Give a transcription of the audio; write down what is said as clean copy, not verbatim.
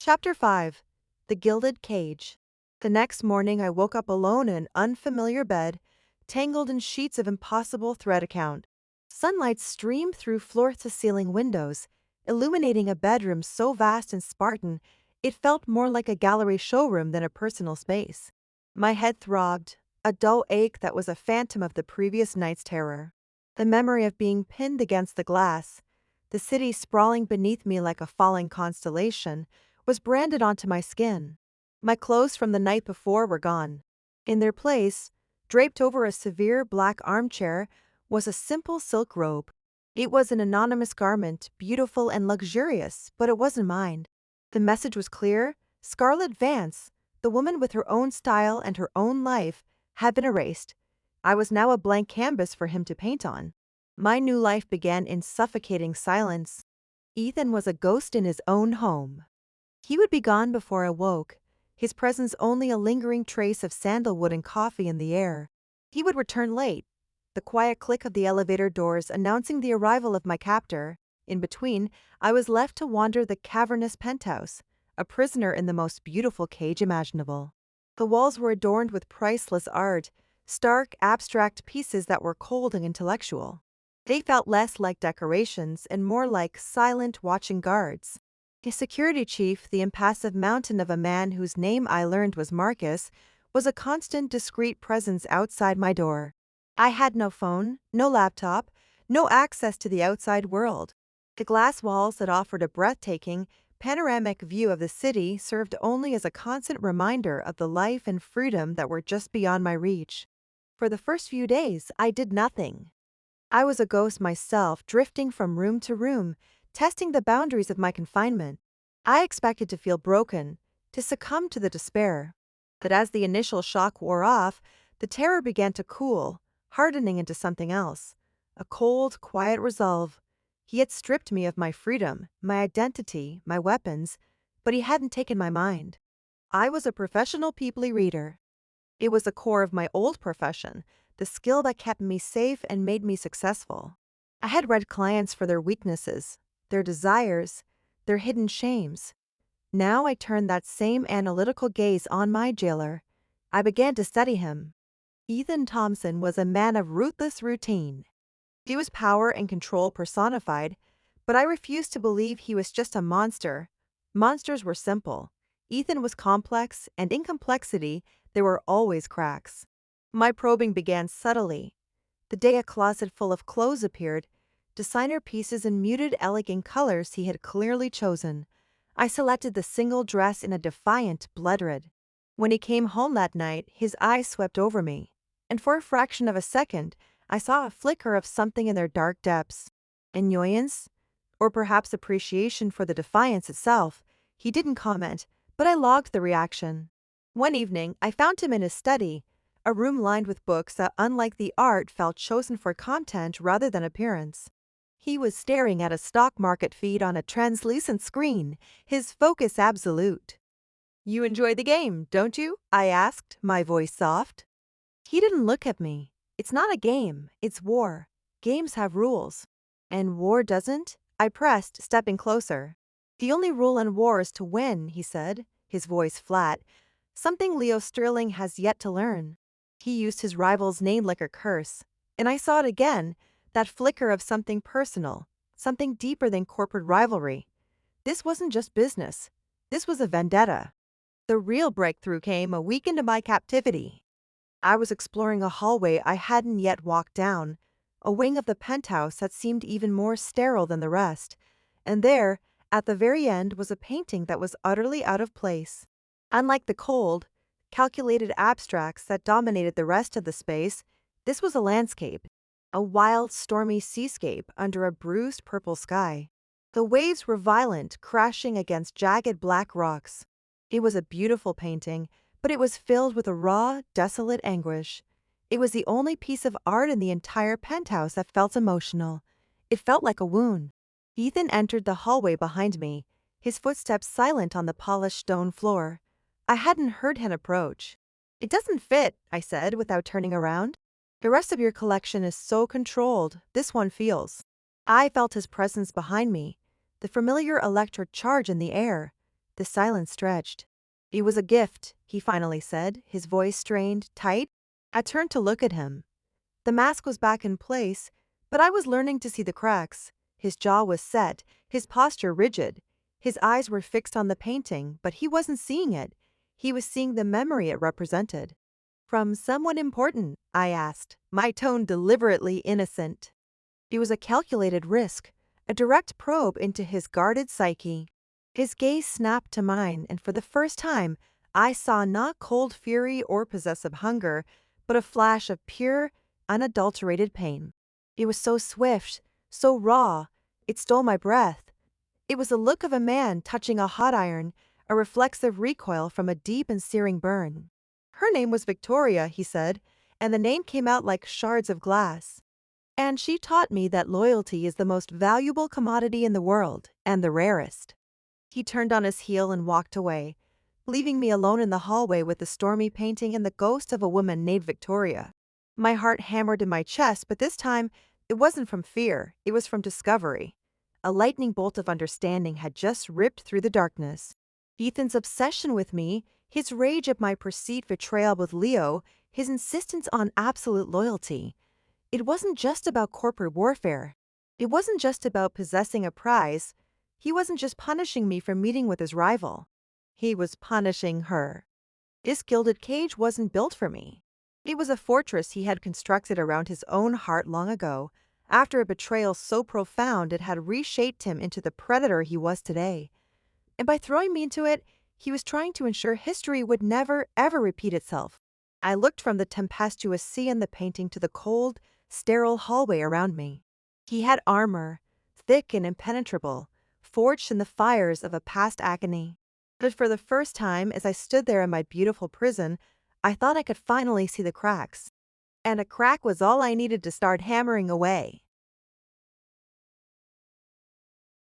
Chapter 5. The Gilded Cage. The next morning I woke up alone in an unfamiliar bed, tangled in sheets of impossible thread account. Sunlight streamed through floor-to-ceiling windows, illuminating a bedroom so vast and Spartan it felt more like a gallery showroom than a personal space. My head throbbed, a dull ache that was a phantom of the previous night's terror. The memory of being pinned against the glass, the city sprawling beneath me like a falling constellation, was branded onto my skin. My clothes from the night before were gone. In their place, draped over a severe black armchair, was a simple silk robe. It was an anonymous garment, beautiful and luxurious, but it wasn't mine. The message was clear: Scarlett Vance, the woman with her own style and her own life, had been erased. I was now a blank canvas for him to paint on. My new life began in suffocating silence. Ethan was a ghost in his own home. He would be gone before I woke, his presence only a lingering trace of sandalwood and coffee in the air. He would return late, the quiet click of the elevator doors announcing the arrival of my captor. In between, I was left to wander the cavernous penthouse, a prisoner in the most beautiful cage imaginable. The walls were adorned with priceless art, stark, abstract pieces that were cold and intellectual. They felt less like decorations and more like silent, watching guards. His security chief, the impassive mountain of a man whose name I learned was Marcus, was a constant, discreet presence outside my door. I had no phone, no laptop, no access to the outside world. The glass walls that offered a breathtaking, panoramic view of the city served only as a constant reminder of the life and freedom that were just beyond my reach. For the first few days, I did nothing. I was a ghost myself, drifting from room to room, testing the boundaries of my confinement. I expected to feel broken, to succumb to the despair. But as the initial shock wore off, the terror began to cool, hardening into something else. A cold, quiet resolve. He had stripped me of my freedom, my identity, my weapons, but he hadn't taken my mind. I was a professional people reader. It was the core of my old profession, the skill that kept me safe and made me successful. I had read clients for their weaknesses, their desires, their hidden shames. Now I turned that same analytical gaze on my jailer. I began to study him. Ethan Thompson was a man of ruthless routine. He was power and control personified, but I refused to believe he was just a monster. Monsters were simple. Ethan was complex, and in complexity, there were always cracks. My probing began subtly. The day a closet full of clothes appeared, designer pieces in muted, elegant colors he had clearly chosen. I selected the single dress in a defiant blood red. When he came home that night, his eyes swept over me, and for a fraction of a second, I saw a flicker of something in their dark depths. Annoyance? Or perhaps appreciation for the defiance itself. He didn't comment, but I logged the reaction. One evening, I found him in his study, a room lined with books that, unlike the art, felt chosen for content rather than appearance. He was staring at a stock market feed on a translucent screen, his focus absolute. "You enjoy the game, don't you?" I asked, my voice soft. He didn't look at me. "It's not a game, it's war. Games have rules." "And war doesn't?" I pressed, stepping closer. "The only rule in war is to win," he said, his voice flat, something Leo Sterling has yet to learn. He used his rival's name like a curse, and I saw it again, that flicker of something personal, something deeper than corporate rivalry. This wasn't just business. This was a vendetta. The real breakthrough came a week into my captivity. I was exploring a hallway I hadn't yet walked down, a wing of the penthouse that seemed even more sterile than the rest, and there, at the very end, was a painting that was utterly out of place. Unlike the cold, calculated abstracts that dominated the rest of the space, this was a landscape, a wild, stormy seascape under a bruised purple sky. The waves were violent, crashing against jagged black rocks. It was a beautiful painting, but it was filled with a raw, desolate anguish. It was the only piece of art in the entire penthouse that felt emotional. It felt like a wound. Ethan entered the hallway behind me, his footsteps silent on the polished stone floor. I hadn't heard him approach. "It doesn't fit," I said without turning around. "The rest of your collection is so controlled, this one feels." I felt his presence behind me, the familiar electric charge in the air. The silence stretched. "It was a gift," he finally said, his voice strained, tight. I turned to look at him. The mask was back in place, but I was learning to see the cracks. His jaw was set, his posture rigid. His eyes were fixed on the painting, but he wasn't seeing it. He was seeing the memory it represented. "From someone important?" I asked, my tone deliberately innocent. It was a calculated risk, a direct probe into his guarded psyche. His gaze snapped to mine, and for the first time, I saw not cold fury or possessive hunger, but a flash of pure, unadulterated pain. It was so swift, so raw, it stole my breath. It was the look of a man touching a hot iron, a reflexive recoil from a deep and searing burn. "Her name was Victoria," he said, and the name came out like shards of glass. "And she taught me that loyalty is the most valuable commodity in the world, and the rarest." He turned on his heel and walked away, leaving me alone in the hallway with the stormy painting and the ghost of a woman named Victoria. My heart hammered in my chest, but this time it wasn't from fear, it was from discovery. A lightning bolt of understanding had just ripped through the darkness. Ethan's obsession with me, his rage at my perceived betrayal with Leo, his insistence on absolute loyalty. It wasn't just about corporate warfare. It wasn't just about possessing a prize. He wasn't just punishing me for meeting with his rival. He was punishing her. This gilded cage wasn't built for me. It was a fortress he had constructed around his own heart long ago, after a betrayal so profound it had reshaped him into the predator he was today. And by throwing me into it, he was trying to ensure history would never, ever repeat itself. I looked from the tempestuous sea in the painting to the cold, sterile hallway around me. He had armor, thick and impenetrable, forged in the fires of a past agony. But for the first time, as I stood there in my beautiful prison, I thought I could finally see the cracks. And a crack was all I needed to start hammering away.